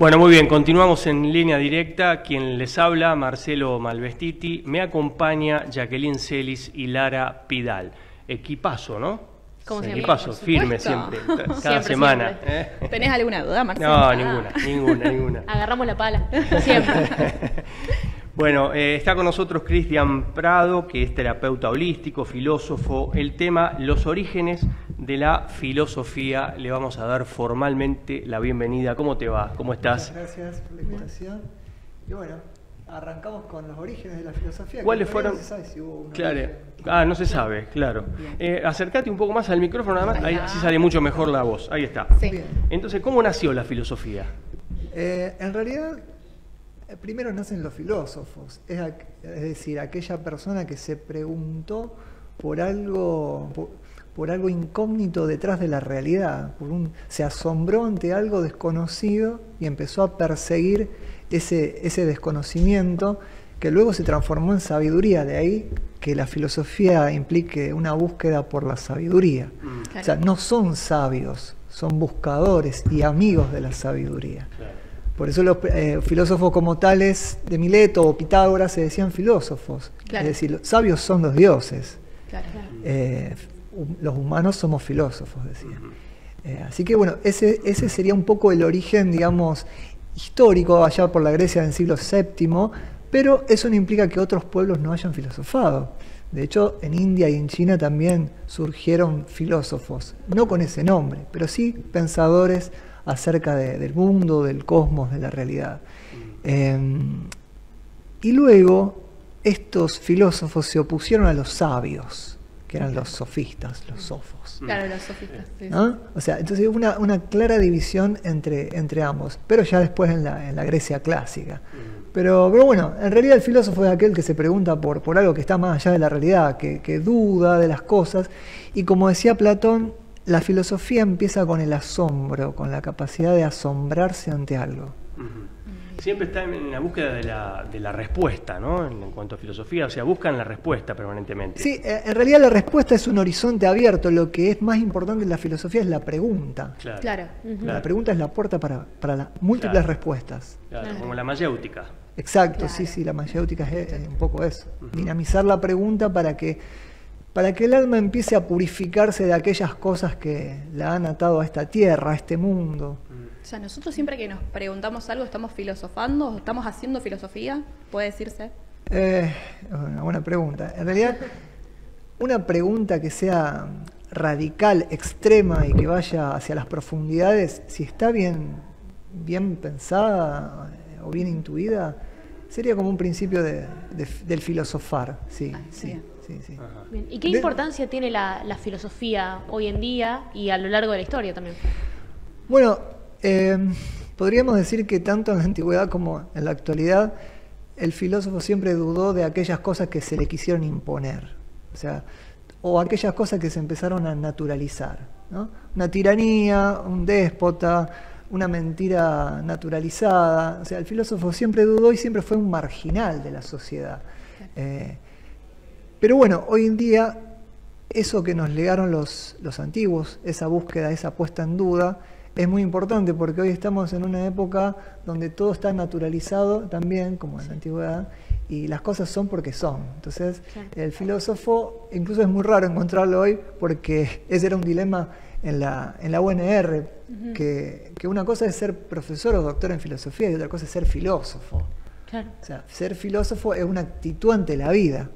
Bueno, muy bien, continuamos en línea directa. Quien les habla, Marcelo Malvestiti. Me acompaña Jacqueline Celis y Lara Pidal. Equipazo, ¿no? Como siempre. Equipazo, firme siempre, cada semana. Siempre. ¿Tenés alguna duda, Marcelo? No, ninguna. Agarramos la pala, siempre. Bueno, está con nosotros Cristian Prado, que es terapeuta holístico, filósofo. El tema, los orígenes de la filosofía. Le vamos a dar formalmente la bienvenida. ¿Cómo te va? ¿Cómo estás? Muchas gracias por la invitación. Y bueno, arrancamos con los orígenes de la filosofía. ¿Cuáles fueron? No se sabe si hubo un claro. origen. No se sabe, claro. Acércate un poco más al micrófono, nada más. Ahí, así sale mucho mejor la voz. Ahí está. Sí. Bien. Entonces, ¿cómo nació la filosofía? En realidad, primero nacen los filósofos. Es decir, aquella persona que se preguntó por algo incógnito detrás de la realidad. Se asombró ante algo desconocido y empezó a perseguir ese desconocimiento, que luego se transformó en sabiduría. De ahí que la filosofía implique una búsqueda por la sabiduría. Claro. O sea, no son sabios, son buscadores y amigos de la sabiduría. Claro. Por eso los filósofos como tales de Mileto o Pitágoras se decían filósofos. Claro. Es decir, los sabios son los dioses. Claro. Los humanos somos filósofos, decían. Así que bueno, ese sería un poco el origen, digamos, histórico allá por la Grecia del siglo VII, pero eso no implica que otros pueblos no hayan filosofado. De hecho, en India y en China también surgieron filósofos, no con ese nombre, pero sí pensadores acerca del mundo, del cosmos, de la realidad. Y luego, estos filósofos se opusieron a los sabios, que eran los sofistas, los sofos. Claro, los sofistas. Sí. ¿Ah? O sea, entonces hubo una clara división entre ambos, pero ya después en la Grecia clásica. Pero bueno, en realidad el filósofo es aquel que se pregunta por algo que está más allá de la realidad, que duda de las cosas. Y como decía Platón, la filosofía empieza con el asombro, con la capacidad de asombrarse ante algo. Siempre está en la búsqueda de la respuesta, ¿no? En cuanto a filosofía, o sea, buscan la respuesta permanentemente. Sí, en realidad la respuesta es un horizonte abierto. Lo que es más importante en la filosofía es la pregunta. Claro. La pregunta es la puerta para las múltiples respuestas. Claro, como la mayéutica. Exacto, Claro. sí, la mayéutica es un poco eso. Dinamizar la pregunta para que el alma empiece a purificarse de aquellas cosas que la han atado a esta tierra, a este mundo. O sea, nosotros siempre que nos preguntamos algo, ¿estamos filosofando o estamos haciendo filosofía? ¿Puede decirse? Una buena pregunta. En realidad, una pregunta que sea radical, extrema y que vaya hacia las profundidades, si está bien pensada o bien intuida, sería como un principio del filosofar. Sí. Bien. ¿Y qué importancia tiene la filosofía hoy en día y a lo largo de la historia también? Bueno, podríamos decir que tanto en la antigüedad como en la actualidad, el filósofo siempre dudó de aquellas cosas que se le quisieron imponer, o aquellas cosas que se empezaron a naturalizar, ¿no? Una tiranía, un déspota, una mentira naturalizada. O sea, el filósofo siempre dudó y siempre fue un marginal de la sociedad. Pero bueno, hoy en día, eso que nos legaron los antiguos, esa búsqueda, esa puesta en duda, es muy importante porque hoy estamos en una época donde todo está naturalizado también, como en la antigüedad, y las cosas son porque son. Entonces, el filósofo, incluso es muy raro encontrarlo hoy porque ese era un dilema en la UNR, que una cosa es ser profesor o doctor en filosofía y otra cosa es ser filósofo. Claro. O sea, ser filósofo es una actitud ante la vida.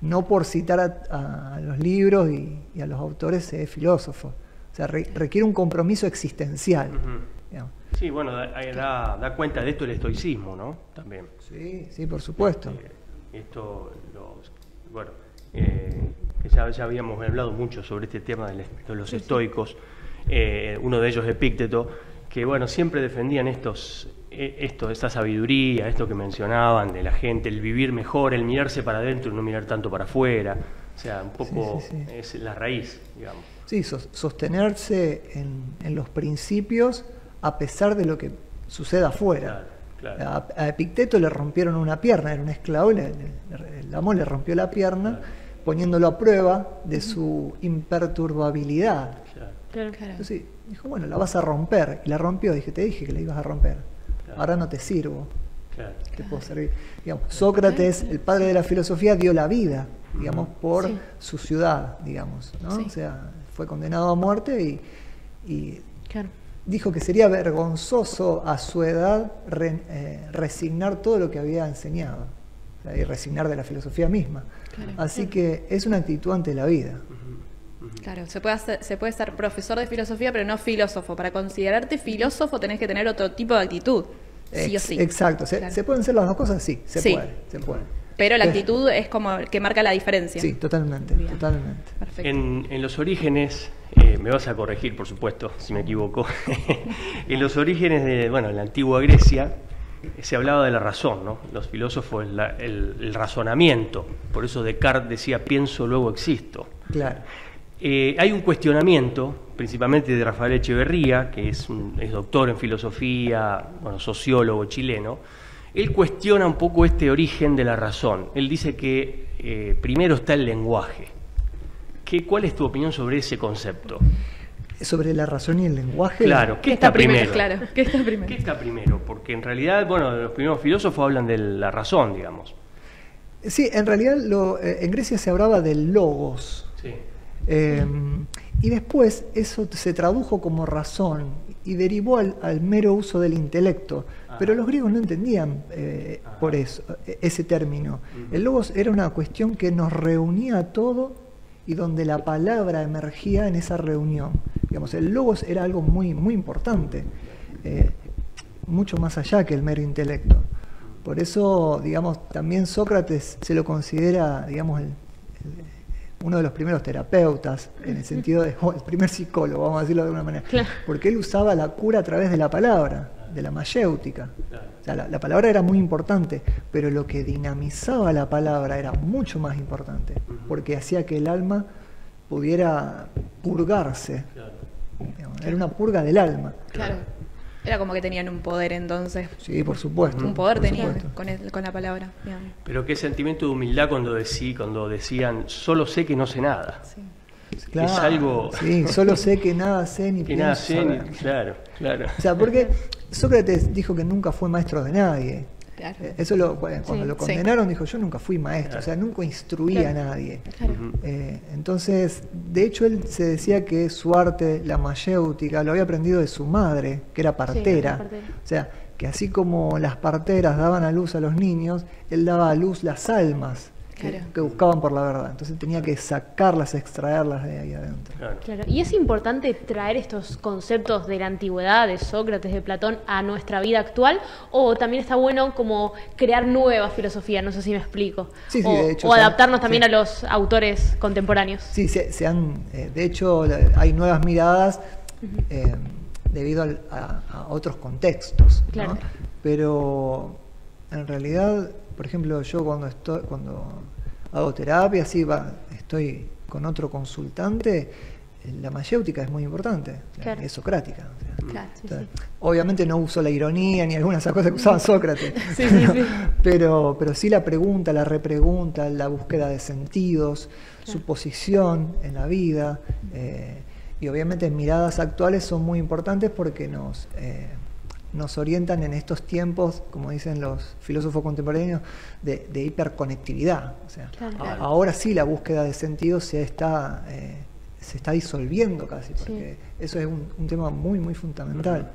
No por citar a los libros y a los autores se es filósofo. O sea, requiere un compromiso existencial. Sí, bueno, da cuenta de esto el estoicismo, ¿no? También. Sí, por supuesto. Que ya habíamos hablado mucho sobre este tema de los estoicos. Uno de ellos, Epícteto, que bueno, siempre defendían esta sabiduría, esto que mencionaban de la gente, el vivir mejor, el mirarse para adentro y no mirar tanto para afuera. O sea, un poco es la raíz, digamos. Sí, sostenerse en los principios a pesar de lo que suceda afuera. Claro. A Epicteto le rompieron una pierna, era un esclavo, el amo le rompió la pierna, poniéndolo a prueba de su imperturbabilidad. Claro. Entonces dijo, bueno, la vas a romper. Y la rompió, te dije que la ibas a romper. ahora no te sirvo, te puedo servir. Digamos, Sócrates, el padre de la filosofía, dio la vida, digamos, por su ciudad, digamos, ¿no? O sea, fue condenado a muerte y dijo que sería vergonzoso a su edad resignar todo lo que había enseñado, o sea, y resignar de la filosofía misma. Así que es una actitud ante la vida. Claro, se puede ser profesor de filosofía, pero no filósofo. Para considerarte filósofo tenés que tener otro tipo de actitud, sí o sí. Exacto. ¿Se pueden ser las dos cosas? Sí, se puede. Pero la actitud es como que marca la diferencia. Sí, totalmente. Perfecto. En los orígenes, me vas a corregir, por supuesto, si me equivoco. En los orígenes de, en la antigua Grecia se hablaba de la razón, ¿no? Los filósofos, el razonamiento. Por eso Descartes decía, pienso, luego existo. Claro. Hay un cuestionamiento, principalmente de Rafael Echeverría, que es doctor en filosofía, sociólogo chileno. Él cuestiona un poco este origen de la razón. Él dice que primero está el lenguaje. ¿Cuál es tu opinión sobre ese concepto? ¿Sobre la razón y el lenguaje? Claro, ¿qué está primero? Claro, ¿qué está primero? ¿Qué está primero? Porque en realidad, los primeros filósofos hablan de la razón, digamos. Sí, en realidad en Grecia se hablaba del logos. Sí. Y después eso se tradujo como razón y derivó al mero uso del intelecto. Pero los griegos no entendían por eso ese término. El logos era una cuestión que nos reunía a todo y donde la palabra emergía en esa reunión. Digamos, el logos era algo muy, muy importante, mucho más allá que el mero intelecto. Por eso, digamos, también Sócrates se lo considera, digamos, uno de los primeros terapeutas, en el sentido de el primer psicólogo, vamos a decirlo de alguna manera, porque él usaba la cura a través de la palabra, de la mayéutica. O sea, la palabra era muy importante, pero lo que dinamizaba la palabra era mucho más importante, porque hacía que el alma pudiera purgarse. Digamos, era una purga del alma. Claro. Era como que tenían un poder entonces. Sí, por supuesto. Un poder tenían con la palabra. Bien. Pero qué sentimiento de humildad cuando decían, solo sé que no sé nada. Sí. Claro, es algo... Sí, solo sé que nada sé ni que pienso nada sé, saber. Claro. O sea, porque Sócrates dijo que nunca fue maestro de nadie. Claro. Eso cuando lo condenaron dijo, yo nunca fui maestro, o sea, nunca instruía a nadie. Claro. Entonces, de hecho, él se decía que su arte, la mayéutica, lo había aprendido de su madre, que era partera. O sea, que así como las parteras daban a luz a los niños, él daba a luz las almas que buscaban por la verdad. Entonces tenía que sacarlas, extraerlas de ahí adentro. Claro. Y es importante traer estos conceptos de la antigüedad, de Sócrates, de Platón, a nuestra vida actual, o también está bueno como crear nueva filosofía, no sé si me explico. Sí, de hecho, o adaptarnos también a los autores contemporáneos. Sí, de hecho hay nuevas miradas debido a otros contextos, ¿no? Pero en realidad, por ejemplo, yo cuando hago terapia, estoy con otro consultante, la mayéutica es muy importante, es socrática. Obviamente no uso la ironía ni algunas de esas cosas que usaba Sócrates, pero sí la pregunta, la repregunta, la búsqueda de sentidos, su posición en la vida, y obviamente miradas actuales son muy importantes porque nos orientan en estos tiempos, como dicen los filósofos contemporáneos, de hiperconectividad. O sea, ahora sí la búsqueda de sentido se está disolviendo casi, porque eso es un tema muy, muy fundamental.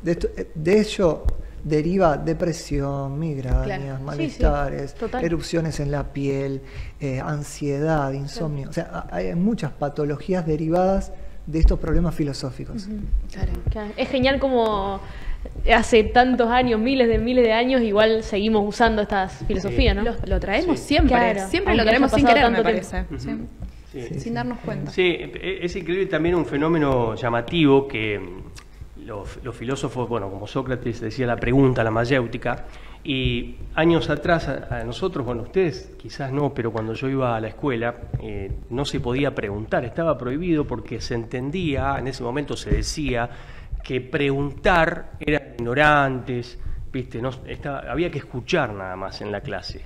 De ello deriva depresión, migrañas, malestares, erupciones en la piel, ansiedad, insomnio. O sea, hay muchas patologías derivadas de estos problemas filosóficos. Es genial como hace tantos años, miles de años, igual seguimos usando estas filosofías, ¿no? Lo traemos siempre, siempre lo traemos sin querer, me parece. Sin darnos cuenta. Sí, es increíble también un fenómeno llamativo que los filósofos, como Sócrates decía la pregunta, la mayéutica, y años atrás a nosotros, ustedes quizás no, pero cuando yo iba a la escuela no se podía preguntar, estaba prohibido porque se entendía, en ese momento se decía que preguntar eran ignorantes, ¿viste? Había que escuchar nada más en la clase,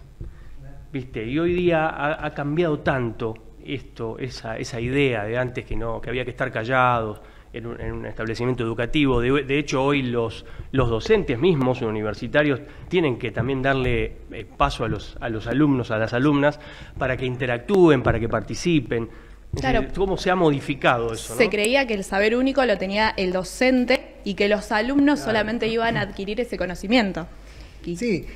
¿viste? Y hoy día ha cambiado tanto esa idea de antes que había que estar callados, en un establecimiento educativo. De hecho, hoy los docentes mismos, universitarios, tienen que también darle paso a los alumnos, a las alumnas, para que interactúen, para que participen. Claro. ¿Cómo se ha modificado eso, Se no? creía que el saber único lo tenía el docente y que los alumnos solamente iban a adquirir ese conocimiento. Sí,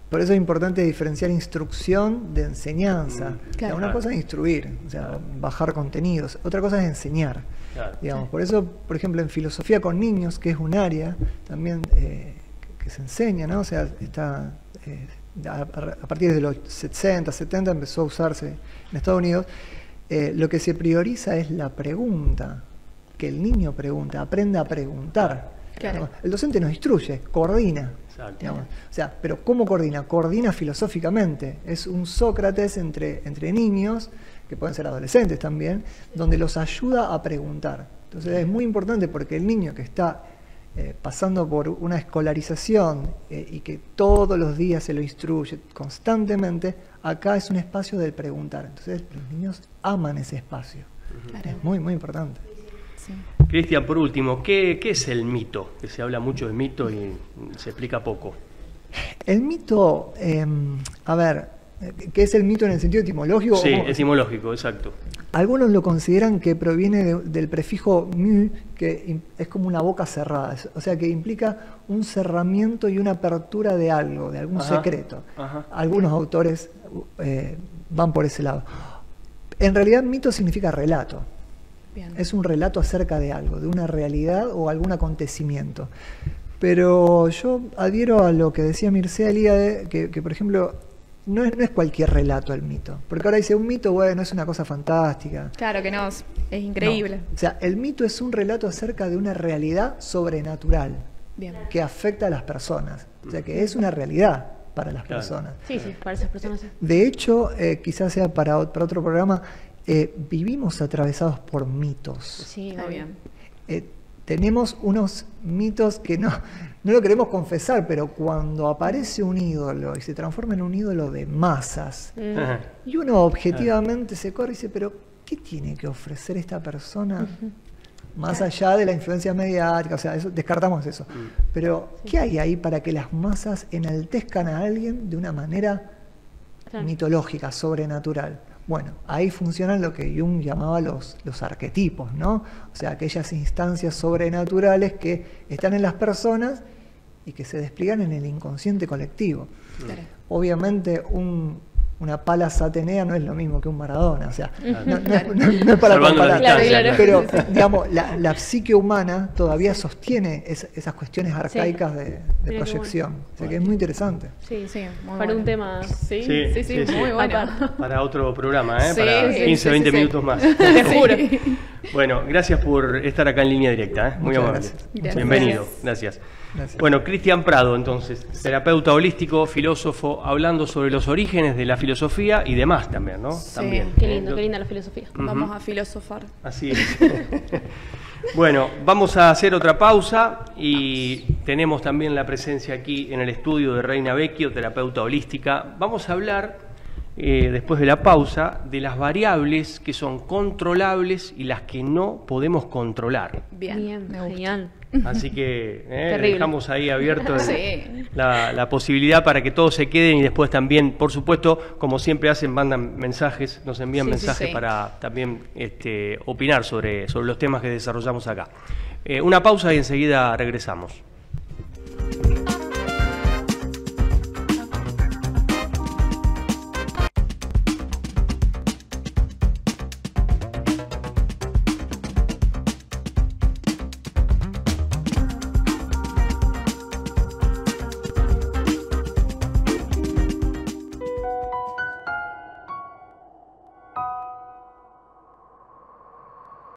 por eso es importante diferenciar instrucción de enseñanza. O sea, Claro. una cosa es instruir, o sea, bajar contenidos, otra cosa es enseñar. Claro. Digamos. Por eso, por ejemplo, en filosofía con niños, que es un área también que se enseña, ¿no? O sea, está a partir de los 60, 70 empezó a usarse en Estados Unidos. Lo que se prioriza es la pregunta, que el niño pregunta, aprende a preguntar. Claro. El docente nos instruye, coordina. Exacto. Digamos. O sea, pero ¿cómo coordina? Coordina filosóficamente. Es un Sócrates entre niños, que pueden ser adolescentes también, donde los ayuda a preguntar. Entonces es muy importante porque el niño que está pasando por una escolarización y que todos los días se lo instruye constantemente, acá es un espacio del preguntar. Entonces los niños aman ese espacio. Claro. Es muy, muy importante. Sí. Cristian, por último, ¿qué es el mito? Que se habla mucho de mito y se explica poco. El mito, a ver, ¿qué es el mito en el sentido etimológico? Sí, ¿O cómo? etimológico, exacto. Algunos lo consideran que proviene del prefijo mu, que es como una boca cerrada, o sea que implica un cerramiento y una apertura de algo, de algún Ajá, secreto. ajá. Algunos autores van por ese lado. En realidad mito significa relato. Bien. Es un relato acerca de algo, de una realidad o algún acontecimiento. Pero yo adhiero a lo que decía Mircea Eliade, que por ejemplo, no es cualquier relato el mito. Porque ahora dice, un mito, bueno, es una cosa fantástica. Claro que no, es increíble. No. O sea, el mito es un relato acerca de una realidad sobrenatural Bien. que afecta a las personas. O sea, que es una realidad para las Claro. personas. Sí, sí, para esas personas sí. De hecho, quizás sea para otro programa, vivimos atravesados por mitos. Sí, Está obvio. bien. Tenemos unos mitos que no lo queremos confesar, pero cuando aparece un ídolo y se transforma en un ídolo de masas, Ajá. y uno objetivamente se corre y dice, pero ¿qué tiene que ofrecer esta persona? Más allá de la influencia mediática, o sea, descartamos eso. Pero, ¿qué hay ahí para que las masas enaltezcan a alguien de una manera Claro. mitológica, sobrenatural? Bueno, ahí funcionan lo que Jung llamaba los arquetipos, ¿no? O sea, aquellas instancias sobrenaturales que están en las personas y que se despliegan en el inconsciente colectivo. Claro. Obviamente una Palas Atenea no es lo mismo que un Maradona, o sea, no es para Salvando la comparar. distancia, Claro, Pero, digamos, la psique humana todavía sostiene esas cuestiones arcaicas de Mira qué proyección. O sea, que es muy interesante. Sí, Sí, muy para bueno. un tema. Sí, Sí, sí, sí, sí, sí. muy bueno. Aparte. Para otro programa, Sí, para sí, 15, sí, 20 sí. minutos más. Te juro. Bueno, gracias por estar acá en Línea Directa, muy Muchas amable. gracias. Gracias. Bienvenido, gracias. Gracias. Bueno, Cristian Prado, entonces, terapeuta holístico, filósofo, hablando sobre los orígenes de la filosofía y demás también, ¿no? Sí, También. Qué lindo, qué linda la filosofía. Vamos a filosofar. Así es. Bueno, vamos a hacer otra pausa y tenemos también la presencia aquí en el estudio de Reina Vecchio, terapeuta holística. Vamos a hablar, después de la pausa, de las variables que son controlables y las que no podemos controlar. Bien, me gusta. Genial. Así que Terrible. dejamos ahí abierto Sí. la posibilidad para que todos se queden y después también, por supuesto, como siempre hacen, mandan mensajes, nos envían Sí, sí, mensajes sí. para también opinar sobre los temas que desarrollamos acá. Una pausa y enseguida regresamos.